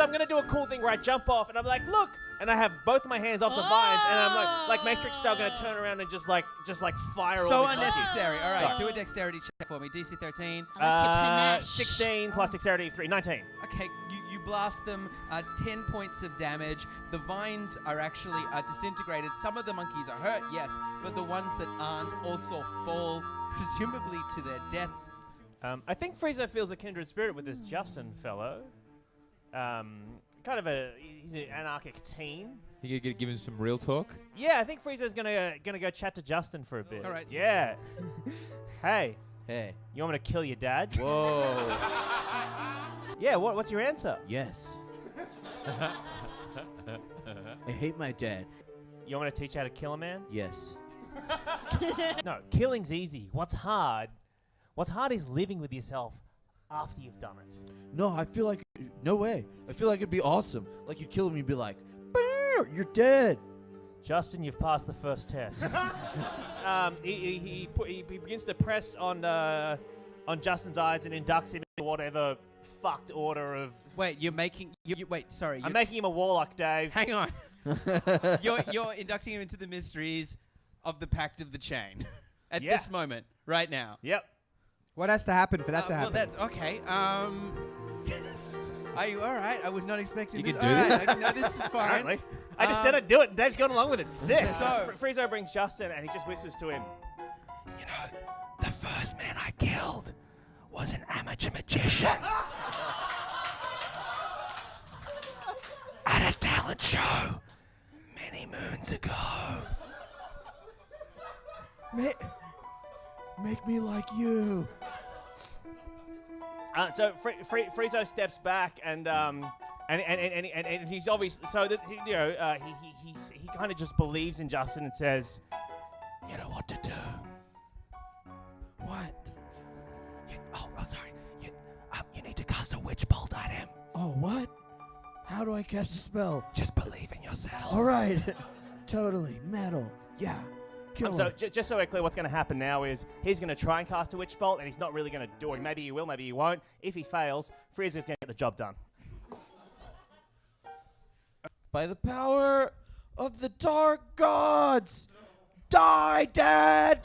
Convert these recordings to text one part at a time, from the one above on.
I'm gonna do a cool thing where I jump off and I'm like, look, and I have both my hands off the vines, and I'm like Matrix style, gonna turn around and just like fire. So all these unnecessary. All right, Sorry. do a dexterity check for me. DC 13. 16 plus dexterity 3, 19. Okay, you blast them. 10 points of damage. The vines are actually disintegrated. Some of the monkeys are hurt, yes, but the ones that aren't also fall, presumably to their deaths. I think Freezo feels a kindred spirit with this Justin fellow. Kind of he's an anarchic teen. You could give him some real talk? Yeah, I think Freezo's gonna go chat to Justin for a bit. All right. Yeah. Hey. Hey. You want me to kill your dad? Whoa. Yeah, what's your answer? Yes. I hate my dad. You want me to teach you how to kill a man? Yes. No, killing's easy. What's hard is living with yourself after you've done it. No, I feel like, no way. I feel like it'd be awesome. Like you'd kill him, you'd be like, "Bam, you're dead." Justin, you've passed the first test. He begins to press on Justin's eyes and inducts him into whatever fucked order of. Wait, you're making. Wait, sorry. I'm making him a warlock, Dave. Hang on. You're inducting him into the mysteries of the Pact of the Chain at this moment, right now. Yep. What has to happen for that to happen? Well, that's okay. All right. I was not expecting You this. can do this? No, this is fine. Apparently. I just said I'd do it, and Dave's gone along with it. Sick. So- Freezo brings Justin, and he just whispers to him, You know, the first man I killed was an amateur magician. At a talent show many moons ago. Make me like you. So Freezo steps back and he's obvious. So that, he kind of just believes in Justin and says, You know what to do. What? Sorry. You need to cast a witch bolt at him. Oh, what? How do I cast a spell? Just believe in yourself. All right. Totally. Metal. Yeah. Kill so him. just so we're clear, what's going to happen now is he's going to try and cast a witch bolt, and he's not really going to do it. Maybe he will, maybe he won't. If he fails, Freezo's going to get the job done. By the power of the dark gods, die, Dad!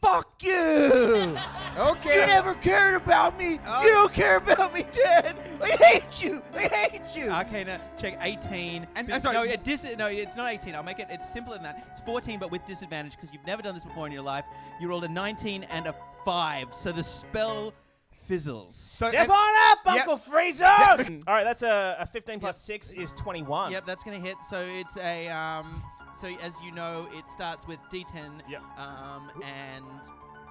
Fuck you! Okay. You never cared about me! You don't care about me, Dad! I hate you! I hate you! Arcana check 18. And- But- sorry. no, it's not 18. I'll make it. It's simpler than that. It's 14, but with disadvantage because you've never done this before in your life. You rolled a 19 and a 5, so the spell fizzles. So, Step and- on up, Yep. Uncle Freezo! All right, that's a 15 plus 6 is 21. Yep, that's gonna hit. So it's a So as you know, it starts with D10. Yep. And.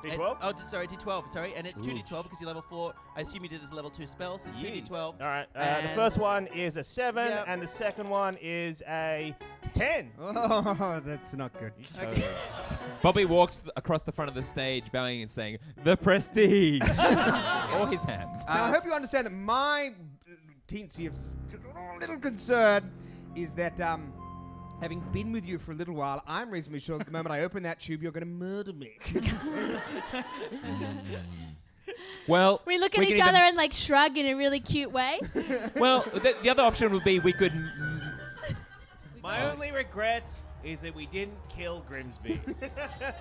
D12? Sorry, D12. Sorry, and it's 2D12 because you're level 4. I assume you did it as a level 2 spell, so 2D12. All right. The And- first one is a 7, Yep. and the second one is a 10. Oh, that's not good. Okay. Bobby walks across the front of the stage, bowing and saying, "The prestige!" All his hands. Now, I hope you understand that my teensy little concern is that, having been with you for a little while, I'm reasonably sure that the moment I open that tube, you're going to murder me. Well, We look at can each either- other and like shrug in a really cute way. Well, the other option would be we could. My only regret is that we didn't kill Grimsby.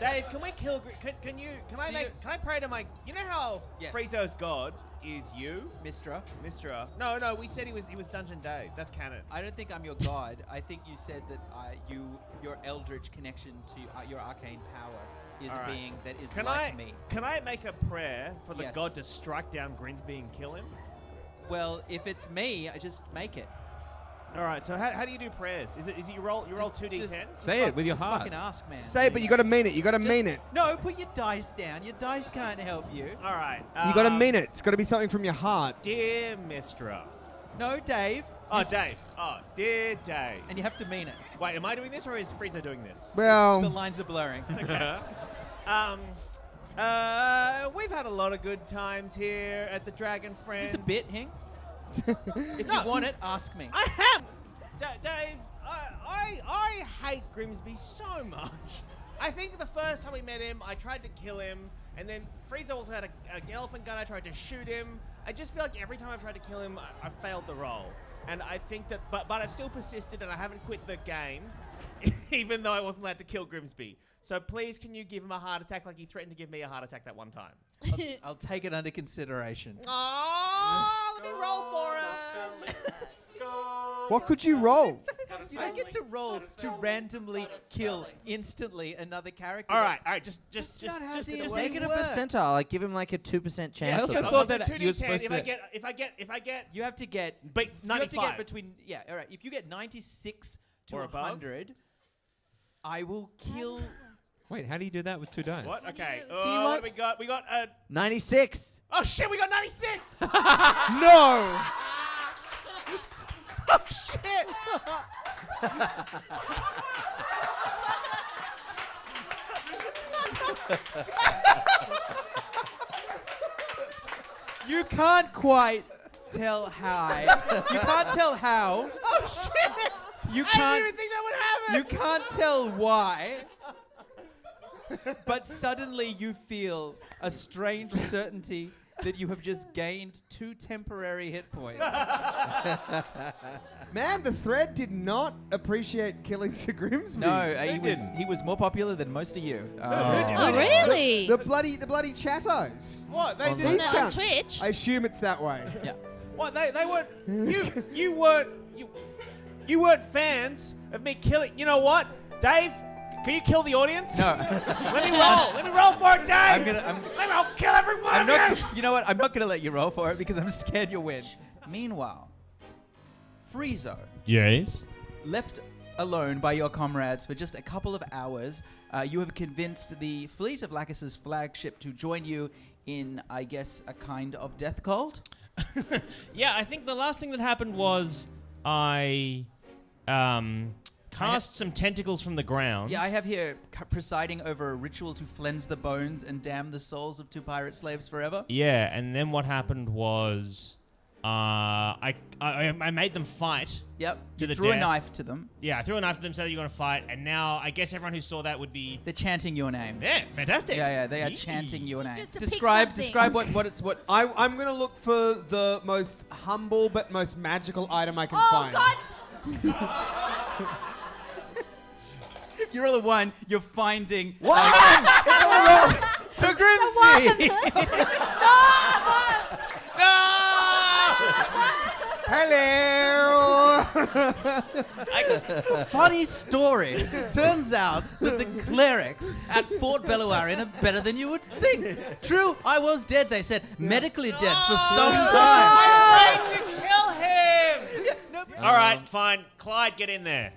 Dave, can we kill? Can I pray to my? You know how Yes. Freezo's god is you, Mistra. Mistra? No, we said he was Dungeon Dave. That's canon. I don't think I'm your god. I think you said that your eldritch connection to your arcane power is All a right. being that is Can like me. Can I make a prayer for the Yes. god to strike down Grimsby and kill him? Well, if it's me, I just make it. All right. So how do you do prayers? Is it you roll 2d10? Say it with your just heart. Fucking ask, man. Say it, but you got to mean it. You got to mean it. No, put your dice down. Your dice can't help you. All right. You got to mean it. It's got to be something from your heart. Dear Mistra. No, Dave. Oh, Dave. Oh, dear Dave. And you have to mean it. Wait, am I doing this or is Freezo doing this? The Well, lines are blurring. We've had a lot of good times here at the Dragon Is Friends. this a bit, Hing? If No. you want it, ask me. I am! Dave, I hate Grimsby so much. I think the first time we met him, I tried to kill him, and then Freezo also had an elephant gun, I tried to shoot him. I just feel like every time I've tried to kill him, I failed the roll. And I think that, but I've still persisted and I haven't quit the game, even though I wasn't allowed to kill Grimsby. So please, can you give him a heart attack like you threatened to give me a heart attack that one time? I'll take it under consideration. Oh, let me roll for it. What could you roll? You don't get to roll to randomly kill instantly another character. All right, just not how just D&D Just way make it a works. percentile. Like give him like a 2% chance. I or also something. thought that I'll do you were 2d10 supposed if to. I get You have to get. but You have to 95 get between. Yeah, all right. If you get 96 to Or above? 100, I will kill. Wait, how do you do that with 2 dice? What? Okay. Do you want- We got 96. Oh shit, we got 96. No! Oh shit. You can't quite tell how. You can't tell how. Oh shit. You I can't. didn't even think that would happen. You can't tell why. But suddenly you feel a strange certainty that you have just gained 2 temporary hit points. Man, the thread did not appreciate killing Sir Grimsby. No, he was more popular than most of you. Oh, really? The bloody chattos. What? They On did. These on cunts. Twitch? I assume it's that way. Yeah. What? They weren't. You weren't fans of me killing. You know what, Dave? Can you kill the audience? No. Let me roll. Let me roll for it, Dave. Let me roll. Kill every one I'm of not. you. You know what? I'm not going to let you roll for it because I'm scared you'll win. Meanwhile, Freezo, Yes. left alone by your comrades for just a couple of hours, you have convinced the fleet of Lacus's flagship to join you in, I guess, a kind of death cult. Yeah, I think the last thing that happened was I cast some tentacles from the ground. Yeah, I have here presiding over a ritual to cleanse the bones and damn the souls of 2 pirate slaves forever. Yeah, and then what happened was I made them fight. Yep. To You the threw a death. knife to them. Yeah, I threw a knife at them, said that you're going to fight, and now I guess everyone who saw that would be... They're chanting your name. Yeah, fantastic. Yeah, they are Yee. chanting your name. Just to pick Describe something. what. I'm gonna look for the most humble but most magical item I can Oh, find. God. You roll a 1. You're finding. What? Sir Grimsby. Hello. Funny story. Turns out that the clerics at Fort Belluarin are better than you would think. True, I was dead. They said medically dead for some time. I'm ready to kill him! All right, fine. Clyde, get in there.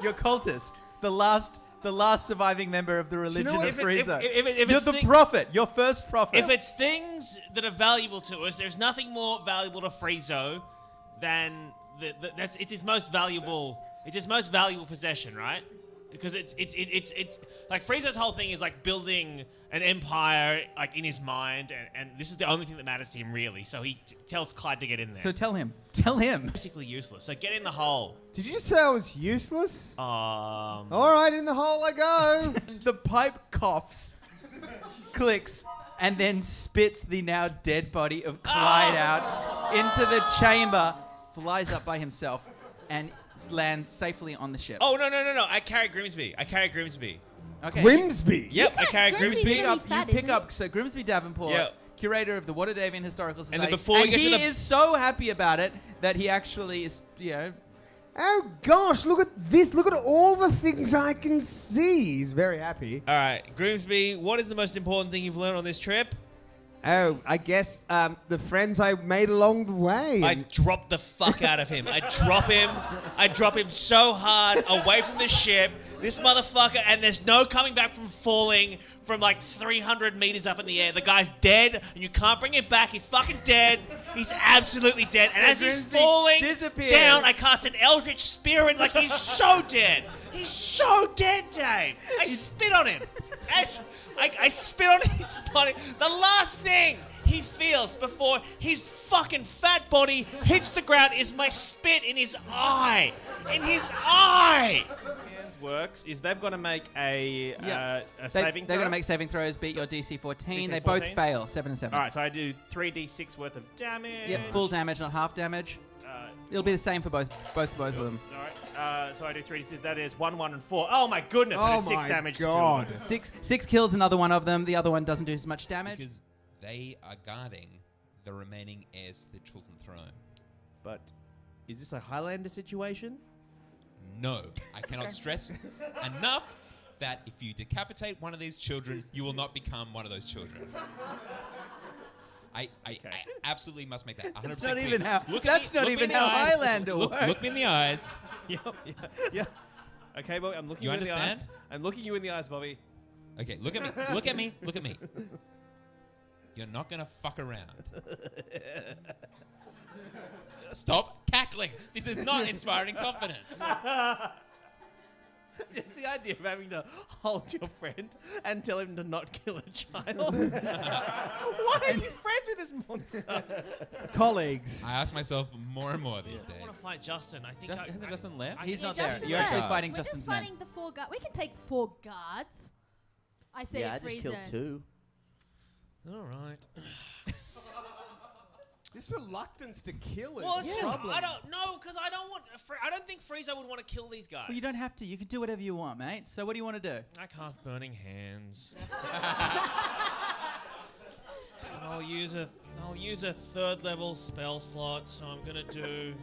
You're cultist. The last surviving member of the religion what? of Freezo. If You're it's the thing- prophet. Your first prophet. If it's things that are valuable to us, there's nothing more valuable to Freezo than it's his most valuable. It's his most valuable possession, right? Because it's like Freezo's whole thing is like building an empire like in his mind, and this is the only thing that matters to him really. So he tells Clyde to get in there. So tell him. Tell him. Basically useless. So get in the hole. Did you just say I was useless? Oh. All right, in the hole I go. The pipe coughs, clicks, and then spits the now dead body of Clyde out into the chamber, flies up by himself, and lands safely on the ship. Oh no! I carry Grimsby. Okay. Grimsby. Yep, I carry Grimsby's Grimsby. really fat, isn't he? So Grimsby Davenport, Yeah. curator of the Waterdhavian Historical Society, then before we get he to the- is so happy about it that he actually is, Oh gosh, look at this. Look at all the things I can see. He's very happy. All right, Grimsby. What is the most important thing you've learned on this trip? Oh, I guess the friends I made along the way. I drop the fuck out of him. I drop him so hard away from the ship. This motherfucker, and there's no coming back from falling from like 300 meters up in the air. The guy's dead, and you can't bring him back. He's fucking dead. He's absolutely dead. And as he's Grimsby falling disappears. down, I cast an Eldritch Spirit like he's so dead. He's so dead, Dave. I spit on him. I spit on his body. The last thing he feels before his fucking fat body hits the ground is my spit in his eye. In his eye. works is they've got to make a They, saving they're throw. going to make saving throws, beat your DC 14. DC They both 14? fail, 7 and 7. All right, so I do 3d6 worth of damage. Yep, full damage, not half damage. It'll be the same for both of them. All right, so I do 3d6. That is 1, 1, and 4. Oh my goodness! that Oh is 6 my damage. God. To 6 kills another one of them. The other one doesn't do as much damage. Because they are guarding the remaining heirs to the children throne. But is this a Highlander situation? No, I cannot stress enough that if you decapitate one of these children, you will not become one of those children. I absolutely must make that 100% That's not clear. even how. Look at That's me- not look me even in the how eyes. Highlander Look works. me in the eyes. Yeah. Okay, Bobby, I'm looking You you in the understand? eyes. I'm looking you in the eyes, Bobby. Okay, look at me. Look at me. Look at me. You're not gonna fuck around. Stop cackling. This is not inspiring confidence. Just the idea of having to hold your friend and tell him to not kill a child. Why are you friends with this monster? Colleagues. I ask myself more and more these I want days. to fight Justin. I think Hasn't Justin left? He's Yeah, not there. Justin You're actually left. fighting We're Justin's just men. fighting the 4 guards. We can take 4 guards. I say Yeah, I just killed Freezo. 2. All right. This reluctance to kill is Well, it's a just problem. I don't know because I don't want. I don't think Freezo would want to kill these guys. Well, you don't have to. You can do whatever you want, mate. So what do you want to do? I cast Burning Hands. And I'll use a 3rd level spell slot, so I'm gonna do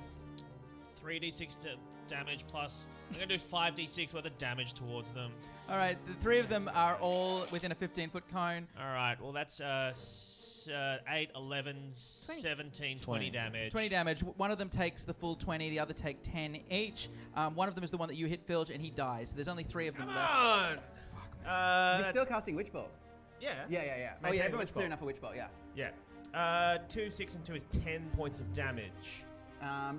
3d6 damage plus. I'm gonna do 5d6 worth of damage towards them. All right, the 3 of them are all within a 15-foot cone. All right. Well, that's 8, 11, 17, 20 damage. 20 damage. One of them takes the full 20. The other take 10 each. One of them is the one that you hit, Filge, and he dies. So there's only 3 of them Come left. on. You're That's- still casting Witch Bolt. yeah. Yeah. Oh Maintain yeah, everyone's Witch clear Bolt. enough for Witch Bolt. Yeah. Yeah. 2, 6, and 2 is 10 points of damage.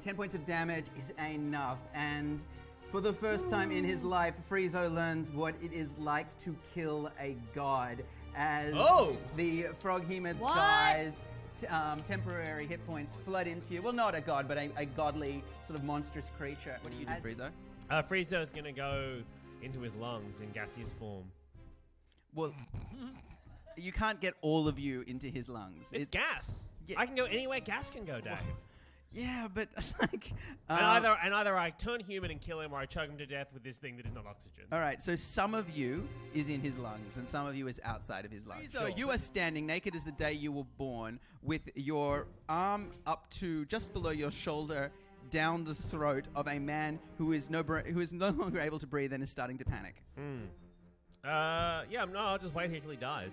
10 points of damage is enough, and for the first time in his life, Freezo learns what it is like to kill a god. As the froghemoth What? dies, temporary hit points flood into you. Well, not a god, but a godly sort of monstrous creature. What do you do, Freezo? Freezo is going to go into his lungs in gaseous form. Well, you can't get all of you into his lungs. It's gas. Yeah. I can go anywhere gas can go, Dave. Yeah, but like... And either I turn human and kill him, or I choke him to death with this thing that is not oxygen. All right, so some of you is in his lungs, and some of you is outside of his lungs. So you are standing naked as the day you were born, with your arm up to just below your shoulder, down the throat of a man who is no longer able to breathe and is starting to panic. Yeah, no, I'll just wait here till he dies.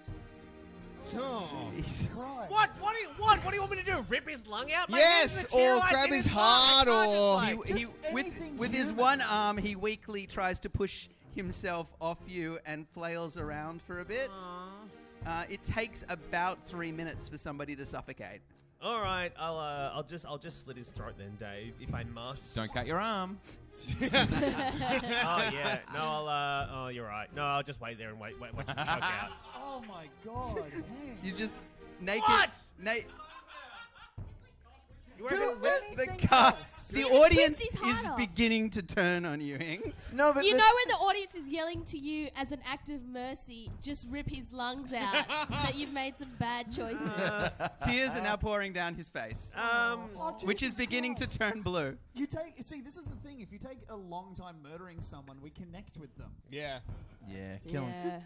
Jeez. What? What do you want me to do? Rip his lung out? My Yes, hands are or materialized grab in his lung. I heart, can't just, or- like- He with his one arm, he weakly tries to push himself off you and flails around for a bit. It takes about 3 minutes for somebody to suffocate. All right, I'll just slit his throat then, Dave, if I must. Don't cut your arm. Oh yeah, no, oh, you're right. No, I'll just wait there and watch him choke out. Oh my god. You just naked. What? You reckon The audience Twist his heart is off. beginning to turn on you, Hing. No, but You know when the audience is yelling to you as an act of mercy, just rip his lungs out, that you've made some bad choices. Tears are now pouring down his face, which is beginning to turn blue. You see, this is the thing. If you take a long time murdering someone, we connect with them. Yeah. Yeah, kill him. Yeah.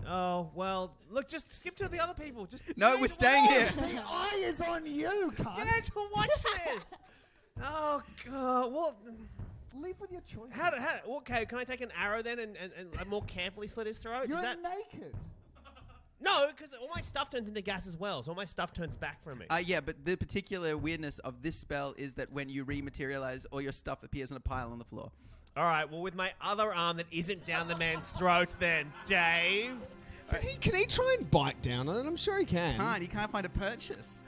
Oh well, look, just skip to the other people. Just No, we're staying here. The eye is on you, You cunt. need to watch this. Oh god, well, Live with your choices. okay, can I take an arrow then and more carefully slit his throat? You're Is that naked. no? Because all my stuff turns into gas as well, so all my stuff turns back from me. Yeah, but the particular weirdness of this spell is that when you rematerialize, all your stuff appears on a pile on the floor. All right, well, with my other arm that isn't down the man's throat, then Dave. Can he try and bite down on it? I'm sure he can. He can't find a purchase.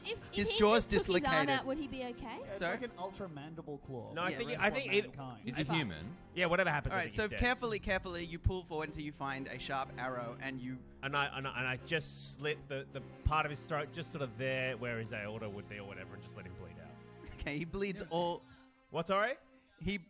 If His he jaw's just took his arm dislocated. out, would he be okay? It's Sorry? like an ultra mandible claw. No, I Yeah, think Rest I on think either. mankind. Is he Fucked. human? Yeah, whatever happens. All I right, think so he's dead. carefully, you pull forward until you find a sharp arrow, and you. And I just slit the part of his throat, just sort of there where his aorta would be or whatever, and just let him bleed out. Okay, he bleeds all. What? Sorry? He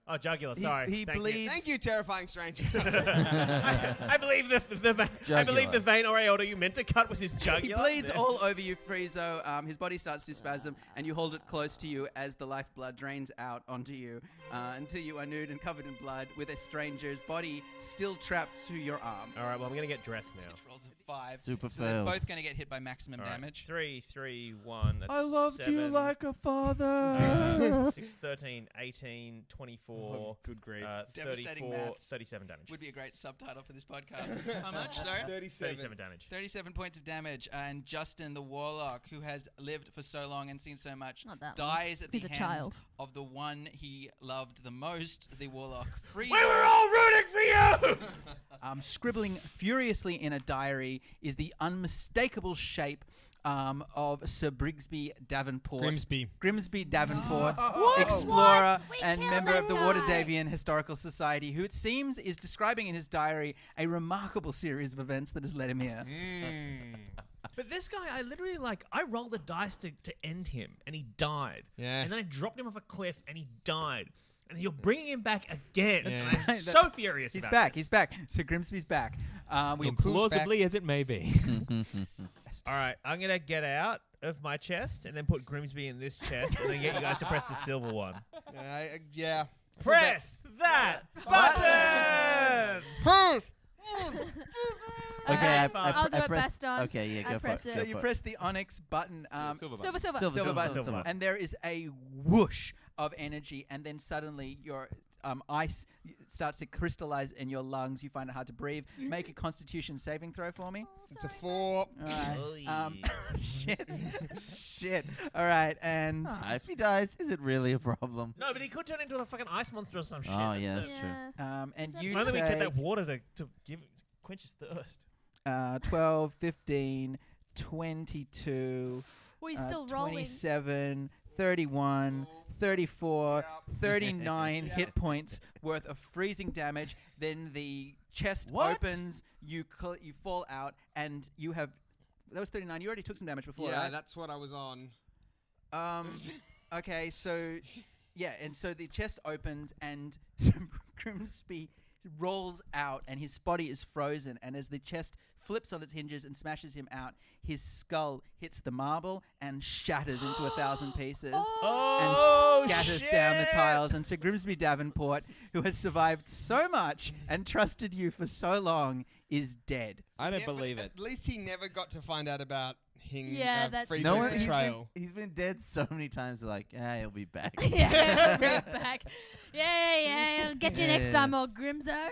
Oh, jugular. Sorry. He Thank you. bleeds. Thank you, terrifying stranger. I believe I believe the vein or aorta you meant to cut was his He jugular. bleeds all over you, Freezo. His body starts to spasm, and you hold it close to you as the lifeblood drains out onto you until you are nude and covered in blood, with a stranger's body still trapped to your arm. All right. Well, I'm gonna get dressed now. Which rolls a 5. Super so they're fails. both going to get hit by maximum All right. damage. 3, 3, 1. That's I loved you 7, like a father. 6, 13, 18, 24. Good grief. Devastating 34, maths. 37 damage. Would be a great subtitle for this podcast. How much, sorry? 37 damage. 37 points of damage. And Justin, the warlock, who has lived for so long and seen so much, Not that dies at He's the a hands child. of the one he loved the most, the warlock Freezo. We were all rooting for you. Scribbling furiously in a diary is the unmistakable shape of Sir Brigsby Davenport. Grimsby Davenport, explorer What? We and killed member that of the guy. Waterdavian Historical Society, who it seems is describing in his diary a remarkable series of events that has led him here. But this guy, I literally I rolled a dice to end him, and he died. Yeah. And then I dropped him off a cliff, and he died. And you're bringing him back again. Yeah. And I'm so furious He's about back. this. He's back. So Grimsby's back. We Plausibly as it may be. All right, I'm going to get out of my chest and then put Grimsby in this chest and then get you guys to press the silver one. Yeah. Press that button! Okay, I'll do it, press. Baston. Okay, yeah, I go for press it. it. So you press the onyx button. Silver Silver. silver button, silver. and there is a whoosh of energy, and then suddenly your ice starts to crystallize in your lungs. You find it hard to breathe. Make a Constitution saving throw for me. It's a 4. All right. Shit. All right, and If he dies, is it really a problem? No, but he could turn into a fucking ice monster or some shit. Oh, yeah, that's true. Yeah. and Is you Why don't we get take that water to quench his thirst? 12, 15, 22, Well, he's still rolling. 27, 31, 34, 39 hit points worth of freezing damage. Then the chest opens, you fall out, and you have... That was 39. You already took some damage before, Yeah, right? that's what I was on. Okay, so... Yeah, and so the chest opens, and Grimsby rolls out, and his body is frozen, and as the chest flips on its hinges and smashes him out, his skull hits the marble and shatters into 1,000 pieces and scatters down the tiles. And Sir Grimsby Davenport, who has survived so much and trusted you for so long, is dead. I don't believe it. At least he never got to find out about Hing. Yeah, that's Freezo's No one, betrayal. he's been dead so many times. They're like, he'll be back. Yeah, we're back. Yeah. I'll get you next Yeah. time, old Grimzo.